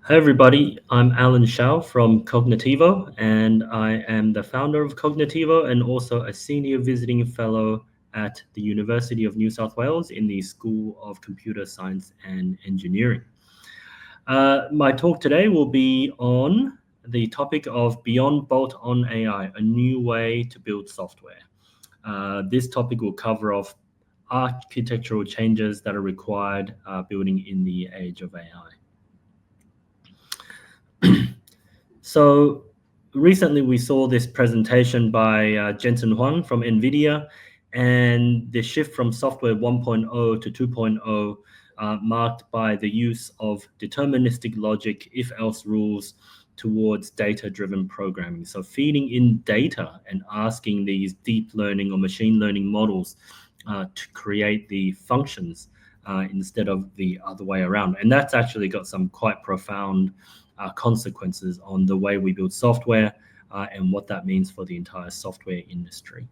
Hi everybody, I'm Alan Hsiao from Cognitivo, and I am the founder of Cognitivo and also a senior visiting fellow at the University of New South Wales in the School of Computer Science and Engineering. My talk today will be on the topic of Beyond Bolt-on AI, a new way to build software. This topic will cover off architectural changes that are required building in the age of AI. So recently we saw this presentation by Jensen Huang from NVIDIA, and the shift from software 1.0 to 2.0 marked by the use of deterministic logic, if-else rules towards data-driven programming. So feeding in data and asking these deep learning or machine learning models to create the functions instead of the other way around. And that's actually got some quite profound consequences on the way we build software and what that means for the entire software industry.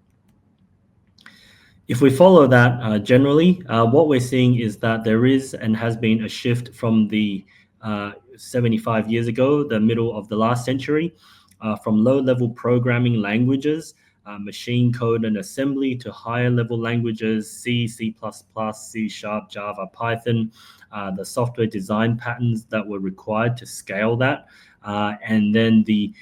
If we follow that generally, what we're seeing is that there is and has been a shift from the 75 years ago, the middle of the last century, from low-level programming languages, machine code and assembly, to higher level languages, C, C++, C#, Java, Python, the software design patterns that were required to scale that, and then the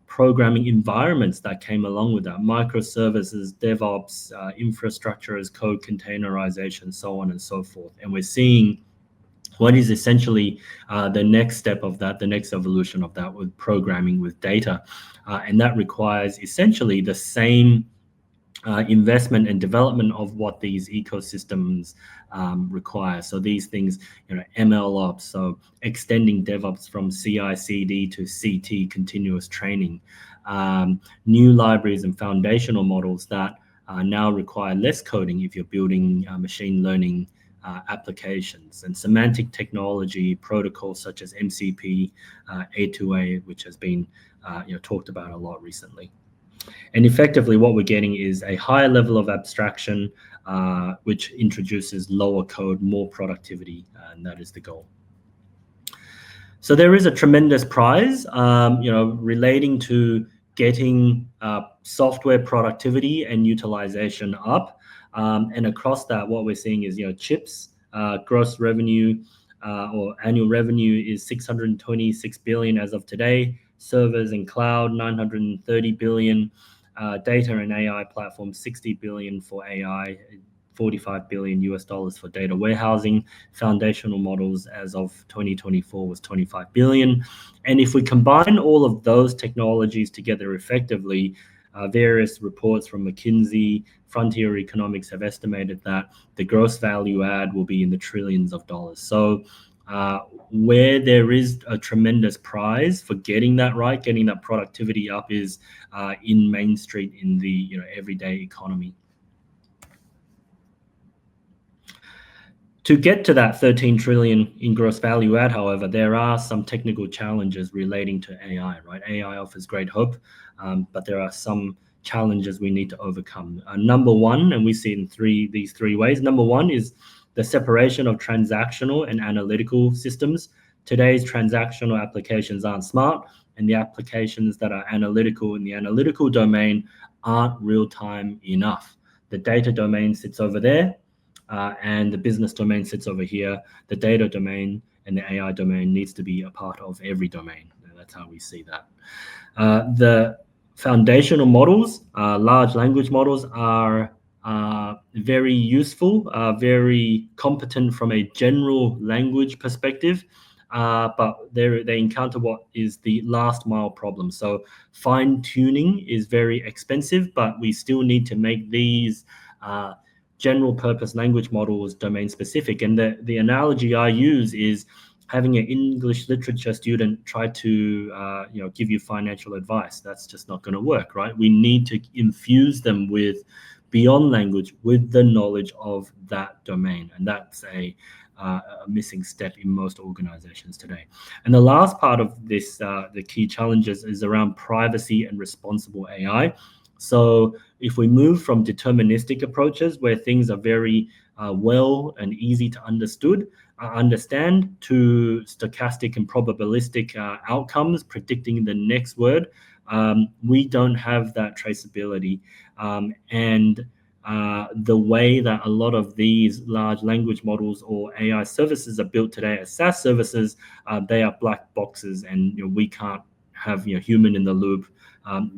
programming environments that came along with that, microservices, DevOps, infrastructure as code, containerization, so on and so forth. And we're seeing what is essentially the next step of that, the next evolution of that, with programming with data. And that requires essentially the same investment and development of what these ecosystems require. So these things, ML ops, so extending DevOps from CI/CD to CT, continuous training, new libraries and foundational models that now require less coding if you're building machine learning applications, and semantic technology protocols such as MCP, A2A, which has been talked about a lot recently. And effectively, what we're getting is a higher level of abstraction, which introduces lower code, more productivity, and that is the goal. So there is a tremendous prize, relating to getting software productivity and utilization up. And across that, what we're seeing is, chips, gross revenue or annual revenue is 626 billion as of today. Servers and cloud, 930 billion. Data and AI platforms, 60 billion for AI, 45 billion US dollars for data warehousing. Foundational models as of 2024 was 25 billion. And if we combine all of those technologies together effectively, various reports from McKinsey, Frontier Economics have estimated that the gross value add will be in the trillions of dollars. So where there is a tremendous prize for getting that right, getting that productivity up, is in Main Street, in the everyday economy. To get to that 13 trillion in gross value add, however, there are some technical challenges relating to AI, right? AI offers great hope, but there are some challenges we need to overcome. Number one, and we see it in these three ways. Number one is the separation of transactional and analytical systems. Today's transactional applications aren't smart, and the applications that are analytical in the analytical domain aren't real-time enough. The data domain sits over there, and the business domain sits over here. The data domain and the AI domain needs to be a part of every domain. That's how we see that. The foundational models, large language models, are very useful, very competent from a general language perspective, but they encounter what is the last mile problem. So fine tuning is very expensive, but we still need to make these general purpose language models domain specific. And the analogy I use is having an English literature student try to give you financial advice. That's just not going to work, right? We need to infuse them with beyond language, with the knowledge of that domain, and that's a missing step in most organizations today. And the last part of this, the key challenges, is around privacy and responsible AI. So if we move from deterministic approaches where things are very well and easy to understand to stochastic and probabilistic outcomes predicting the next word. We don't have that traceability, and the way that a lot of these large language models or AI services are built today as SaaS services, they are black boxes, and we can't have human in the loop.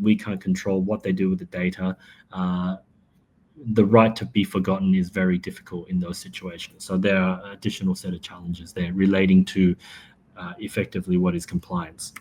We can't control what they do with the data. The right to be forgotten is very difficult in those situations. So there are additional set of challenges there relating to effectively what is compliance.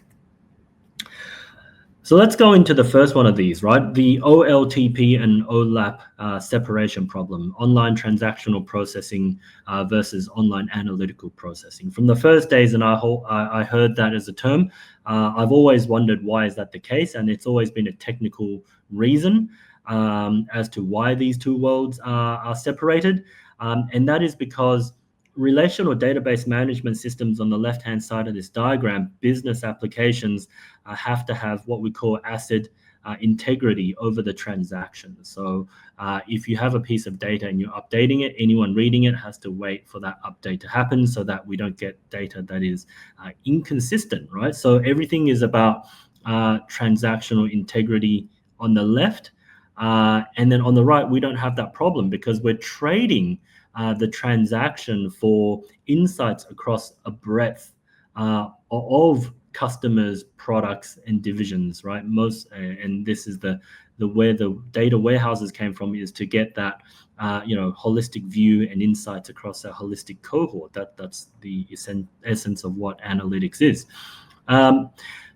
So let's go into the first one of these, right? The OLTP and OLAP separation problem, online transactional processing versus online analytical processing. From the first days, and I heard that as a term, I've always wondered why is that the case, and it's always been a technical reason as to why these two worlds are separated, and that is because relational database management systems on the left-hand side of this diagram, business applications have to have what we call ACID integrity over the transaction. So if you have a piece of data and you're updating it, anyone reading it has to wait for that update to happen so that we don't get data that is inconsistent, right? So everything is about transactional integrity on the left. And then on the right, we don't have that problem because we're trading the transaction for insights across a breadth of customers, products, and divisions, right? And this is the where the data warehouses came from, is to get that holistic view and insights across a holistic cohort. That's the essence of what analytics is.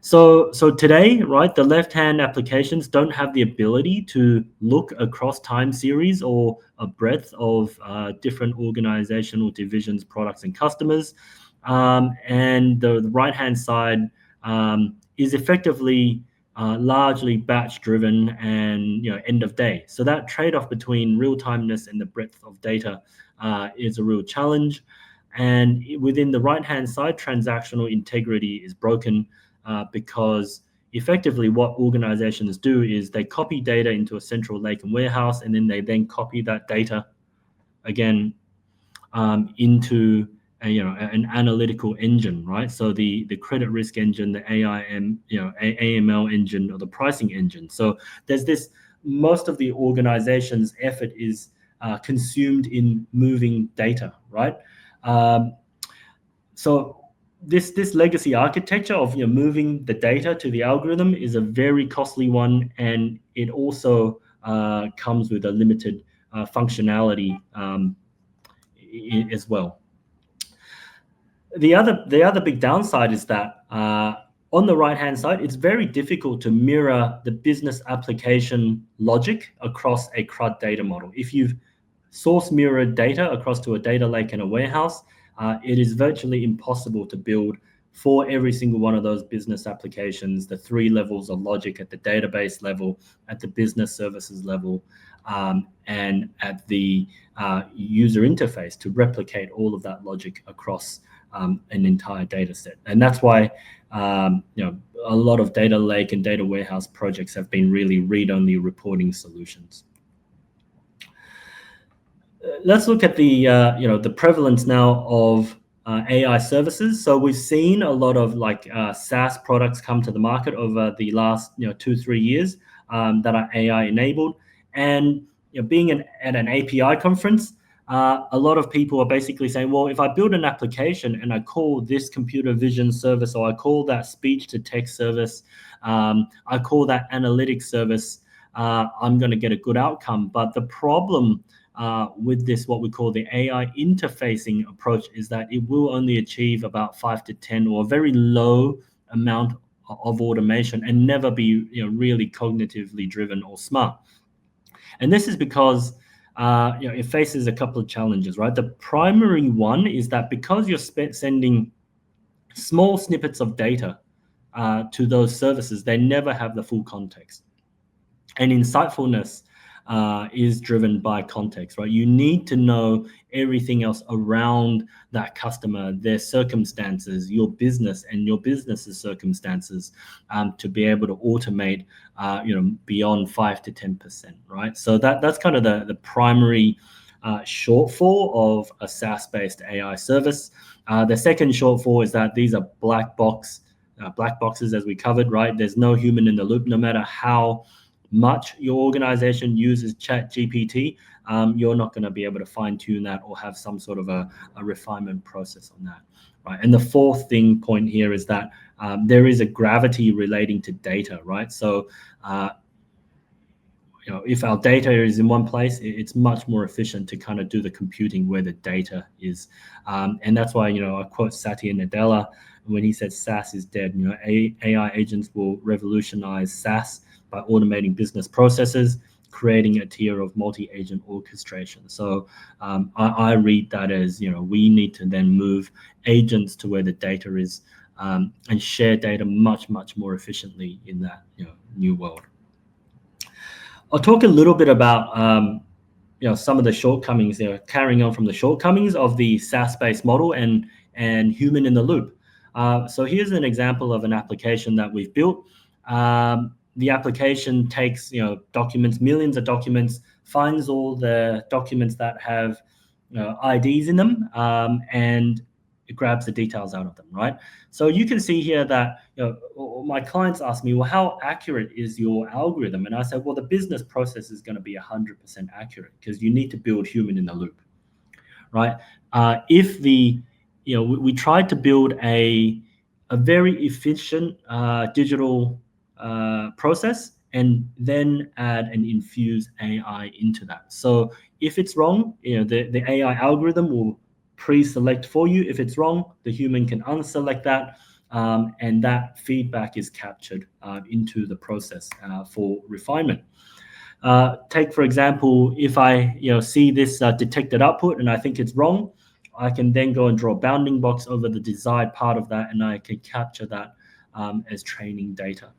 So today, right, the left-hand applications don't have the ability to look across time series or a breadth of different organizational divisions, products, and customers. And the right-hand side is effectively largely batch-driven and end of day. So that trade-off between real-timeness and the breadth of data is a real challenge. And within the right-hand side, transactional integrity is broken. Because effectively what organizations do is they copy data into a central lake and warehouse, and then they copy that data again into an analytical engine, right? So the credit risk engine, the AML engine, or the pricing engine. So there's this, most of the organization's effort is consumed in moving data, right? So this legacy architecture of moving the data to the algorithm is a very costly one, and it also comes with a limited functionality as well. The other big downside is that on the right hand side, it's very difficult to mirror the business application logic across a CRUD data model. If you've source mirrored data across to a data lake and a warehouse, it is virtually impossible to build for every single one of those business applications the 3 levels of logic at the database level, at the business services level, and at the user interface to replicate all of that logic across an entire data set. And that's why a lot of data lake and data warehouse projects have been really read-only reporting solutions. Let's look at the prevalence now of AI services. So we've seen a lot of SaaS products come to the market over the last 2-3 years that are AI enabled. And being at an API conference, a lot of people are basically saying, well, if I build an application and I call this computer vision service, or I call that speech to text service, I call that analytics service, I'm going to get a good outcome. But the problem with this, what we call the AI interfacing approach, is that it will only achieve about 5 to 10 or a very low amount of automation and never be really cognitively driven or smart. And this is because it faces a couple of challenges, right? The primary one is that because you're sending small snippets of data to those services, they never have the full context. And insightfulness is driven by context, right? You need to know everything else around that customer, their circumstances, your business and your business's circumstances, to be able to automate, beyond 5 to 10%, right? So that's kind of the primary shortfall of a SaaS-based AI service. The second shortfall is that these are black boxes, as we covered, right? There's no human in the loop. No matter how much your organization uses ChatGPT, you're not going to be able to fine-tune that or have some sort of a refinement process on that, right? And the fourth point here is that there is a gravity relating to data, right? So if our data is in one place, it's much more efficient to kind of do the computing where the data is. And that's why, I quote Satya Nadella when he said SaaS is dead. AI agents will revolutionize SaaS by automating business processes, creating a tier of multi-agent orchestration. So I read that as, we need to then move agents to where the data is and share data much, much more efficiently in that new world. I'll talk a little bit about some of the shortcomings, carrying on from the shortcomings of the SaaS-based model and human in the loop. So here's an example of an application that we've built. The application takes documents, millions of documents, finds all the documents that have IDs in them, and it grabs the details out of them, right? So you can see here that my clients ask me, well, how accurate is your algorithm? And I said, well, the business process is going to be 100% accurate because you need to build human in the loop, right? If we tried to build a very efficient digital process and then add and infuse AI into that. So if it's wrong, the AI algorithm will pre-select for you. If it's wrong, the human can unselect that, and that feedback is captured into the process for refinement. Take, for example, if I see this detected output and I think it's wrong, I can then go and draw a bounding box over the desired part of that, and I can capture that as training data.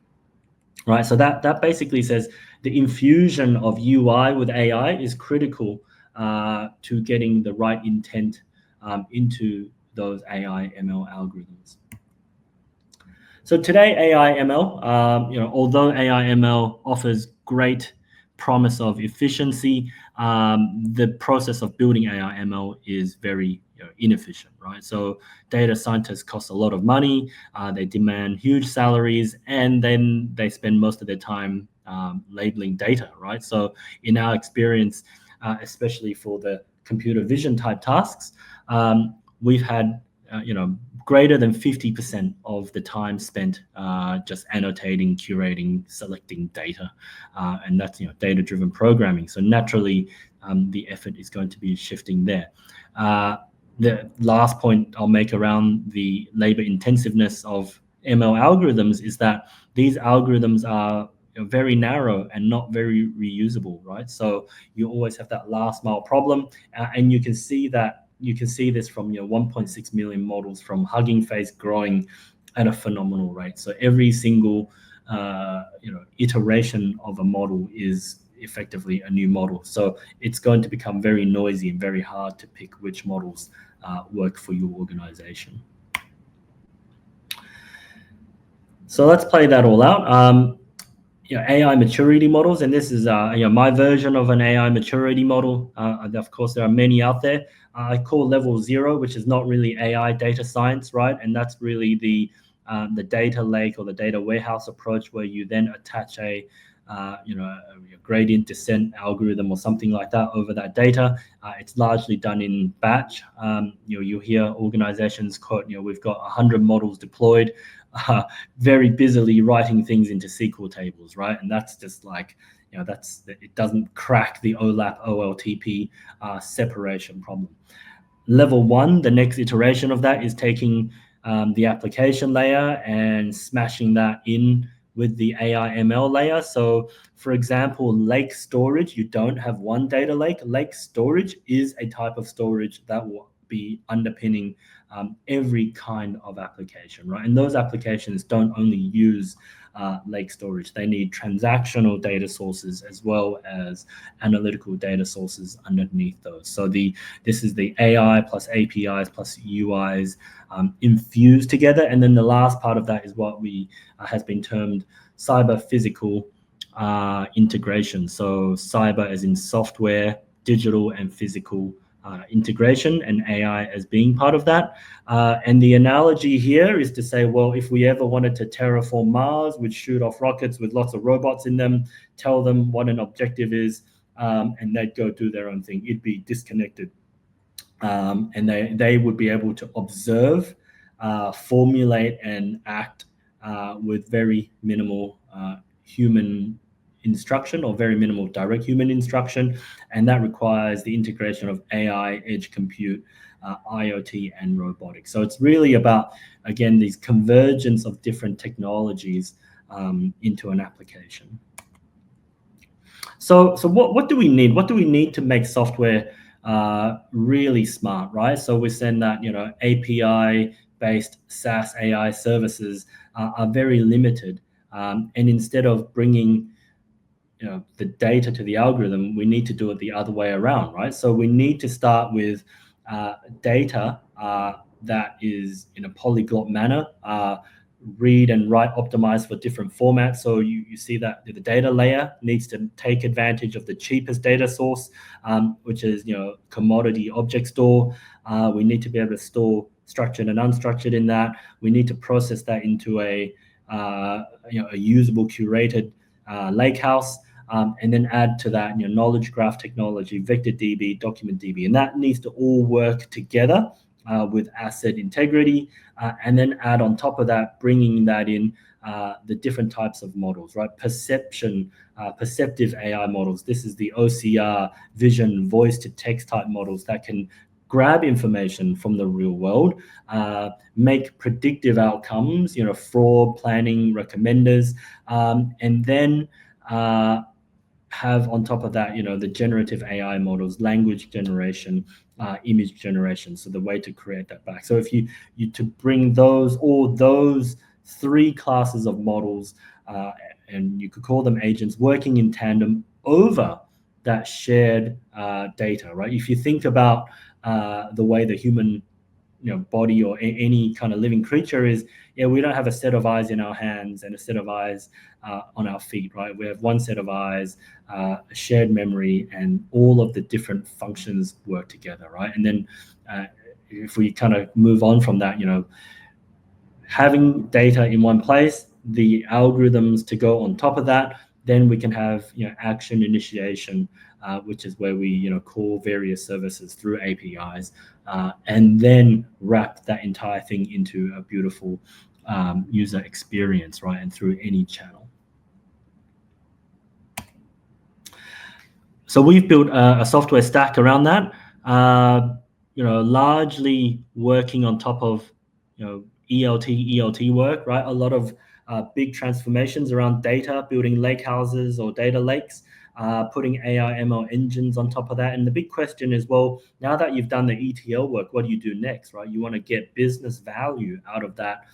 Right, so that basically says the infusion of UI with AI is critical to getting the right intent into those AI ML algorithms. So today, AI ML, although AI ML offers great promise of efficiency, the process of building AI ML is very inefficient, right? So data scientists cost a lot of money, they demand huge salaries, and then they spend most of their time labeling data, right? So in our experience, especially for the computer vision type tasks, we've had greater than 50% of the time spent just annotating, curating, selecting data, and that's data-driven programming. So naturally, the effort is going to be shifting there. The last point I'll make around the labor intensiveness of ML algorithms is that these algorithms are very narrow and not very reusable, right? So you always have that last mile problem, and you can see this from 1.6 million models from Hugging Face growing at a phenomenal rate. So every single iteration of a model is effectively a new model. So it's going to become very noisy and very hard to pick which models work for your organization. So let's play that all out. AI maturity models, and this is my version of an AI maturity model. Of course, there are many out there. I call level 0, which is not really AI data science, right? And that's really the data lake or the data warehouse approach, where you then attach a gradient descent algorithm or something like that over that data. It's largely done in batch. You hear organizations quote, we've got 100 models deployed, very busily writing things into SQL tables, right? And that's just like, it doesn't crack the OLAP OLTP separation problem. Level 1, the next iteration of that, is taking the application layer and smashing that in with the AI ML layer. So for example, lake storage, you don't have one data lake. Lake storage is a type of storage that will be underpinning every kind of application, right? And those applications don't only use lake storage. They need transactional data sources as well as analytical data sources underneath those. So this is the AI plus APIs plus UIs infused together. And then the last part of that is what has been termed cyber physical integration. So cyber as in software, digital and physical integration, and AI as being part of that. And the analogy here is to say, well, if we ever wanted to terraform Mars, we'd shoot off rockets with lots of robots in them, tell them what an objective is, and they'd go do their own thing. It'd be disconnected. And they would be able to observe, formulate, and act with very minimal human instruction, or very minimal direct human instruction, and that requires the integration of AI, edge compute, IoT, and robotics. So it's really about, again, these convergence of different technologies into an application. So what do we need? What do we need to make software really smart, right? So we're saying that, API-based SaaS AI services are very limited, and instead of bringing the data to the algorithm, we need to do it the other way around, right? So we need to start with data that is in a polyglot manner, read and write optimized for different formats. So you see that the data layer needs to take advantage of the cheapest data source, which is commodity object store. We need to be able to store structured and unstructured in that. We need to process that into a usable curated lakehouse, and then add to that knowledge graph technology, vector DB, document DB, and that needs to all work together with asset integrity, and then add on top of that, bringing that in the different types of models, right? Perceptive AI models. This is the OCR, vision, voice to text type models that can grab information from the real world, make predictive outcomes, fraud, planning, recommenders, and then have on top of that, the generative AI models, language generation, image generation. So the way to create that back. So if you to bring all those three classes of models, and you could call them agents, working in tandem over that shared data, right? If you think about the way the human body or any kind of living creature is, we don't have a set of eyes in our hands and a set of eyes on our feet, right? We have one set of eyes, a shared memory, and all of the different functions work together, right? And then if we kind of move on from that, having data in one place, the algorithms to go on top of that, then we can have action initiation, which is where we call various services through APIs, and then wrap that entire thing into a beautiful user experience, right? And through any channel. So we've built a software stack around that, largely working on top of ELT work, right? A lot of big transformations around data, building lake houses or data lakes, putting AI ML engines on top of that. And the big question is, well, now that you've done the ETL work, what do you do next, right? You want to get business value out of that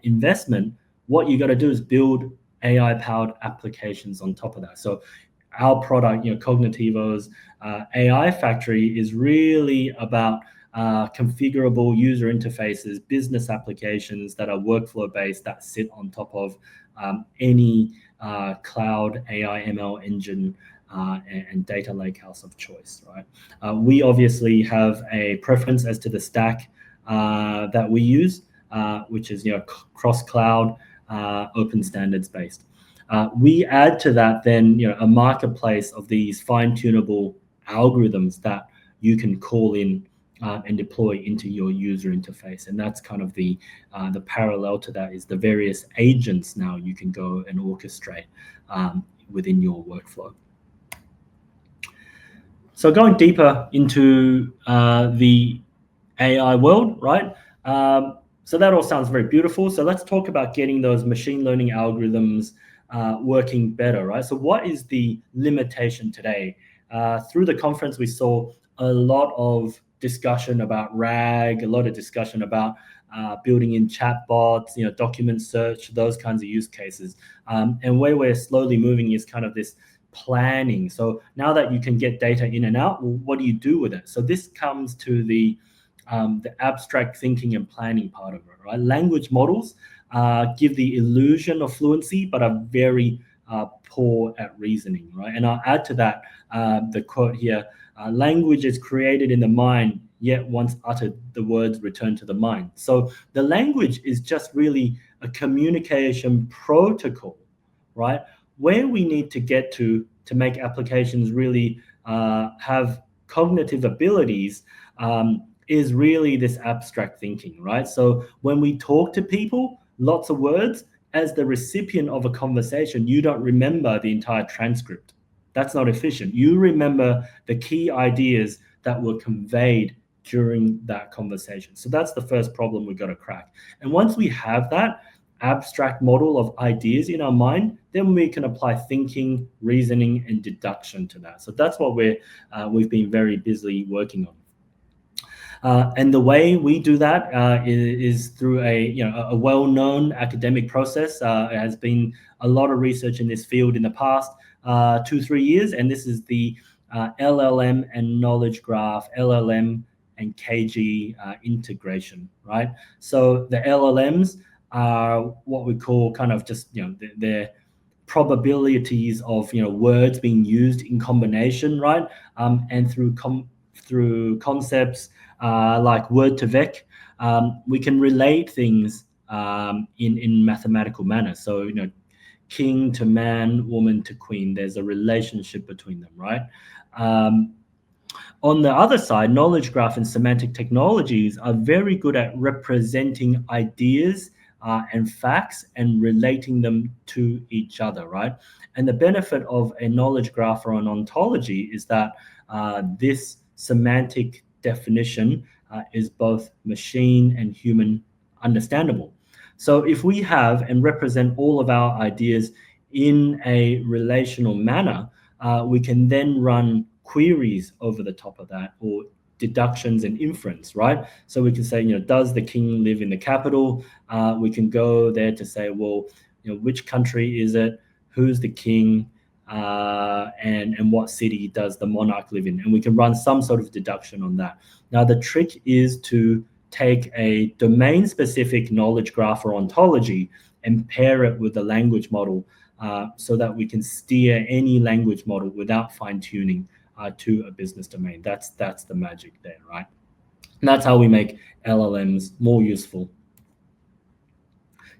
investment. What you got to do is build AI-powered applications on top of that. So our product, Cognitivo's AI Factory, is really about configurable user interfaces, business applications that are workflow-based, that sit on top of any cloud AI ML engine and data lakehouse of choice, right? We obviously have a preference as to the stack that we use, which is cross-cloud, open standards based. We add to that then a marketplace of these fine-tunable algorithms that you can call in and deploy into your user interface. And that's kind of the parallel to that is the various agents now you can go and orchestrate within your workflow. So going deeper into the AI world, right? So that all sounds very beautiful. So let's talk about getting those machine learning algorithms working better, right? So what is the limitation today? Through the conference, we saw a lot of discussion about RAG, a lot of discussion about building in chatbots, document search, those kinds of use cases. And where we're slowly moving is kind of this planning. So now that you can get data in and out, well, what do you do with it? So this comes to the abstract thinking and planning part of it, right? Language models give the illusion of fluency, but are very poor at reasoning, right? And I'll add to that the quote here: "Language is created in the mind, yet once uttered, the words return to the mind." So the language is just really a communication protocol, right? Where we need to get to make applications really have cognitive abilities is really this abstract thinking, right? So when we talk to people, lots of words, as the recipient of a conversation, you don't remember the entire transcript. That's not efficient. You remember the key ideas that were conveyed during that conversation. So that's the first problem we've got to crack. And once we have that abstract model of ideas in our mind, then we can apply thinking, reasoning, and deduction to that. So that's what we've been very busily working on. And the way we do that is through a well-known academic process. There has been a lot of research in this field in the past 2-3 years, and this is the LLM and knowledge graph, LLM and KG integration, right? So the LLMs are what we call kind of just they're probabilities of words being used in combination, right? And through concepts like word to vec, we can relate things in mathematical manner. So king to man, woman to queen. There's a relationship between them, right? On the other side, knowledge graph and semantic technologies are very good at representing ideas and facts and relating them to each other, right? And the benefit of a knowledge graph or an ontology is that this semantic definition is both machine and human understandable. So if we have and represent all of our ideas in a relational manner, we can then run queries over the top of that, or deductions and inference, right? So we can say, does the king live in the capital? We can go there to say, well, which country is it? Who's the king? And what city does the monarch live in? And we can run some sort of deduction on that. Now, the trick is to take a domain-specific knowledge graph or ontology and pair it with a language model so that we can steer any language model without fine-tuning to a business domain. That's the magic there, right? And that's how we make LLMs more useful.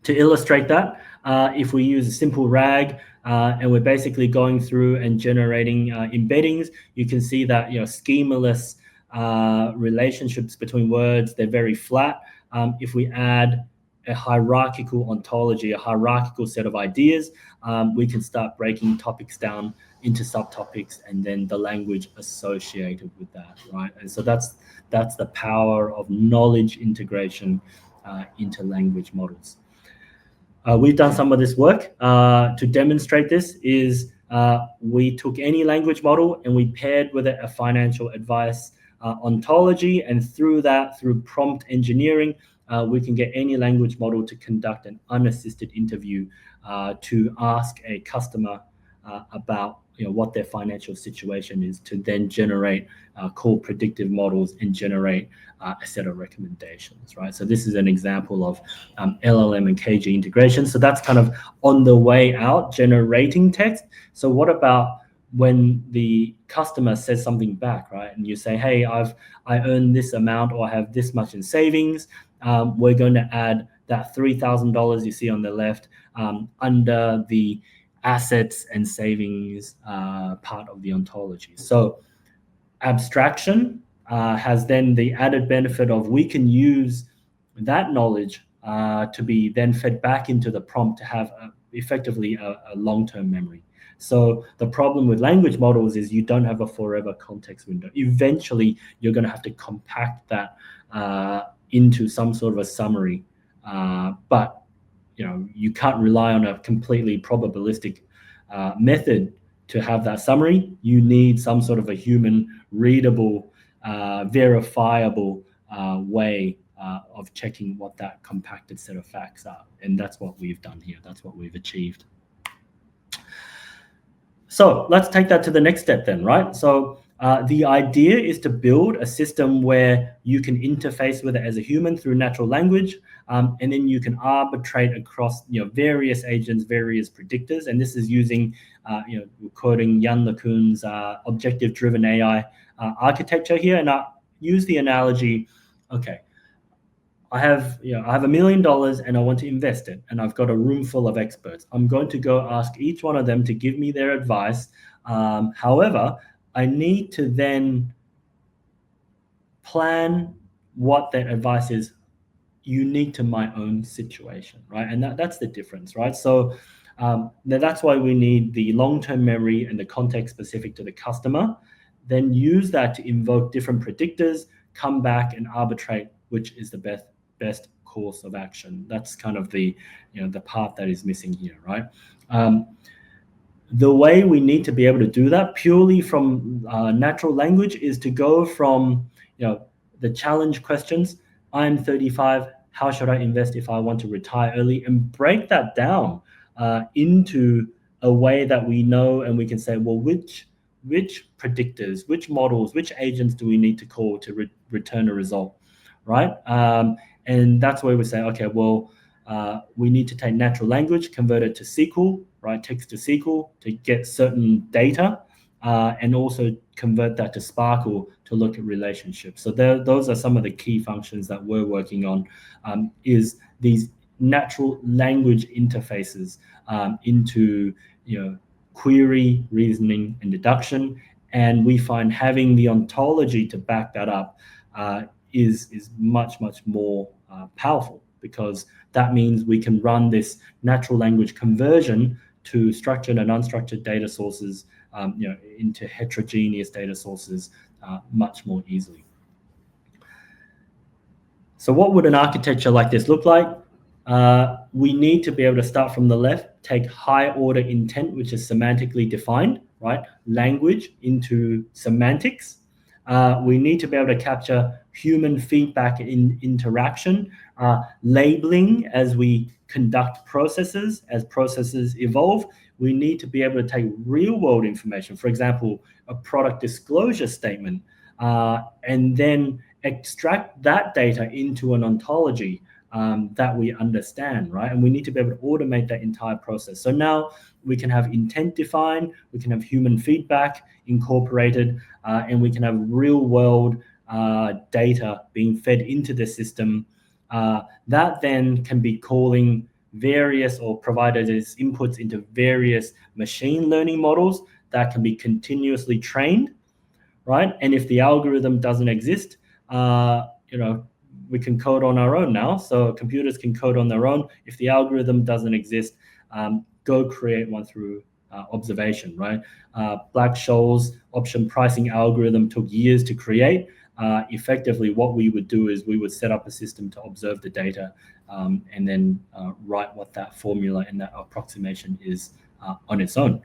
To illustrate that, if we use a simple RAG and we're basically going through and generating embeddings, you can see that schemaless relationships between words, they're very flat. If we add a hierarchical ontology, a hierarchical set of ideas, we can start breaking topics down into subtopics and then the language associated with that, right? And so that's the power of knowledge integration into language models. We've done some of this work to demonstrate this. We took any language model and we paired with it a financial advice ontology, and through prompt engineering, we can get any language model to conduct an unassisted interview to ask a customer about what their financial situation is, to then generate core predictive models and generate a set of recommendations, right? So this is an example of LLM and KG integration. So that's kind of on the way out, generating text. So what about when the customer says something back, right? And you say, hey, I earned this amount, or I have this much in savings. We're going to add that $3,000 you see on the left under the assets and savings part of the ontology. So abstraction has then the added benefit of we can use that knowledge to be then fed back into the prompt to have effectively a long-term memory. So the problem with language models is you don't have a forever context window. Eventually, you're going to have to compact that into some sort of a summary, but you can't rely on a completely probabilistic method to have that summary. You need some sort of a human readable, verifiable way of checking what that compacted set of facts are. And that's what we've done here. That's what we've achieved. So let's take that to the next step then, right? So The idea is to build a system where you can interface with it as a human through natural language, and then you can arbitrate across various agents, various predictors. And this is using, quoting Jan LeCun's objective-driven AI architecture here. And I use the analogy, okay, I have $1 million and I want to invest it, and I've got a room full of experts. I'm going to go ask each one of them to give me their advice. However, I need to then plan what that advice is unique to my own situation, right? And that's the difference, right? So that's why we need the long-term memory and the context specific to the customer. Then use that to invoke different predictors, come back and arbitrate which is the best course of action. That's kind of the the part that is missing here, right? The way we need to be able to do that purely from natural language is to go from the challenge questions. I'm 35. How should I invest if I want to retire early? And break that down into a way that we know and we can say, well, which predictors, which models, which agents do we need to call to return a result, right? And that's where we say, okay, well, we need to take natural language, convert it to SQL, right? Text to SQL to get certain data, and also convert that to Sparkle to look at relationships. So those are some of the key functions that we're working on, is these natural language interfaces into query, reasoning, and deduction. And we find having the ontology to back that up is much more powerful, because that means we can run this natural language conversion to structured and unstructured data sources, into heterogeneous data sources much more easily. So what would an architecture like this look like? We need to be able to start from the left, take high order intent, which is semantically defined, right? Language into semantics. We need to be able to capture human feedback in interaction, labeling as we conduct processes. As processes evolve, we need to be able to take real world information, for example, a product disclosure statement, and then extract that data into an ontology that we understand, right? And we need to be able to automate that entire process. So now we can have intent defined, we can have human feedback incorporated, and we can have real world data being fed into the system that then can be calling various or provided as inputs into various machine learning models that can be continuously trained, right? And if the algorithm doesn't exist, we can code on our own now. So computers can code on their own. If the algorithm doesn't exist, go create one through observation, right? Black-Scholes option pricing algorithm took years to create. Effectively, what we would do is we would set up a system to observe the data and then write what that formula and that approximation is on its own.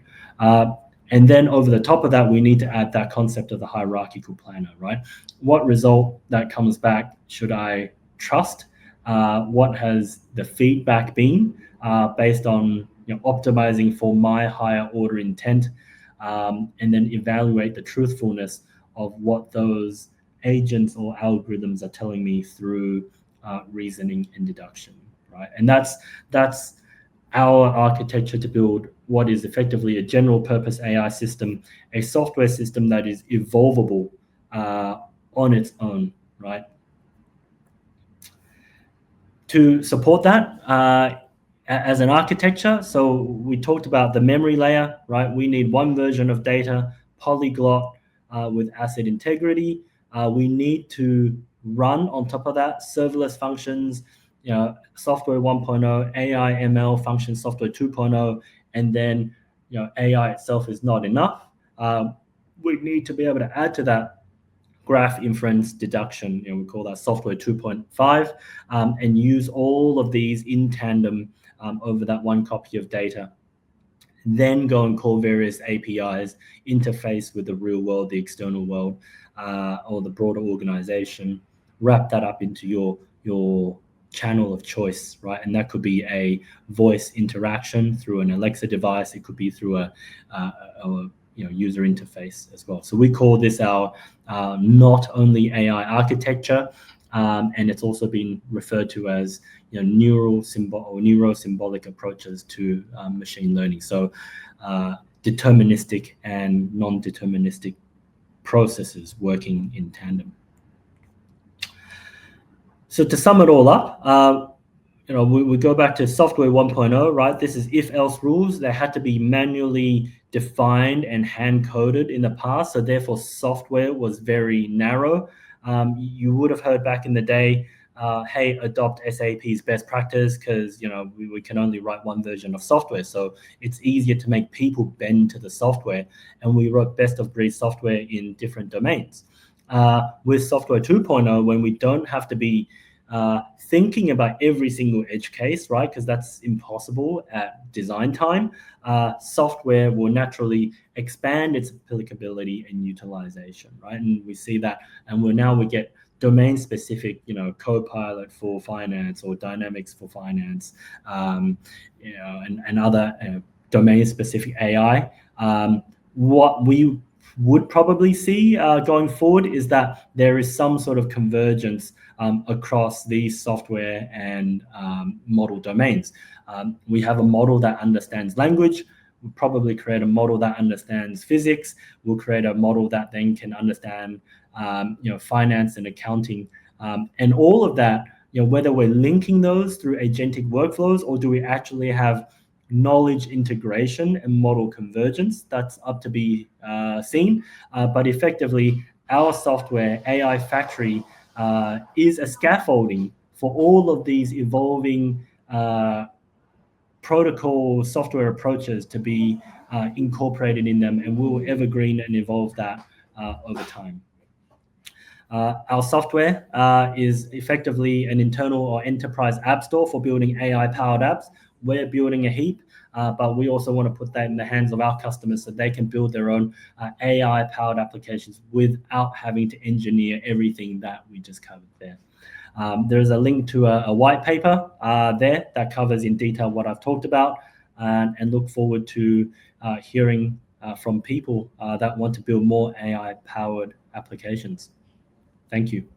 And then over the top of that, we need to add that concept of the hierarchical planner, right? What result that comes back should I trust? What has the feedback been based on optimizing for my higher order intent, and then evaluate the truthfulness of what those agents or algorithms are telling me through reasoning and deduction, right? And that's our architecture to build what is effectively a general purpose AI system, a software system that is evolvable on its own, right? To support that as an architecture, so we talked about the memory layer, right? We need one version of data, polyglot with asset integrity. We need to run on top of that serverless functions, software 1.0, AI ML function software 2.0, and then AI itself is not enough. We need to be able to add to that graph inference deduction, we call that software 2.5, and use all of these in tandem over that one copy of data. Then go and call various APIs, interface with the real world, the external world, or the broader organization, wrap that up into your channel of choice, right? And that could be a voice interaction through an Alexa device. It could be through a user interface as well. So we call this our not only AI architecture, and it's also been referred to as neuro-symbolic approaches to machine learning. So deterministic and non-deterministic processes working in tandem. So to sum it all up, we go back to software 1.0, right? This is if-else rules. They had to be manually defined and hand-coded in the past, so therefore software was very narrow. You would have heard back in the day, hey, adopt SAP's best practice because we can only write one version of software, so it's easier to make people bend to the software, and we wrote best-of-breed software in different domains. With software 2.0, when we don't have to be thinking about every single edge case, right? Because that's impossible at design time. Software will naturally expand its applicability and utilization, right? And we see that, and we get domain-specific, Copilot for finance or Dynamics for finance, and other domain-specific AI. What we would probably see going forward is that there is some sort of convergence across these software and model domains. We have a model that understands language. We'll probably create a model that understands physics. We'll create a model that then can understand finance and accounting. And all of that, whether we're linking those through agentic workflows or do we actually have knowledge integration and model convergence, that's up to be seen. But effectively, our software, AI Factory, is a scaffolding for all of these evolving protocol software approaches to be incorporated in them, and we'll evergreen and evolve that over time. Our software is effectively an internal or enterprise app store for building AI-powered apps. We're building a heap, but we also want to put that in the hands of our customers so they can build their own AI-powered applications without having to engineer everything that we just covered there. There's a link to a white paper there that covers in detail what I've talked about, and look forward to hearing from people that want to build more AI-powered applications. Thank you.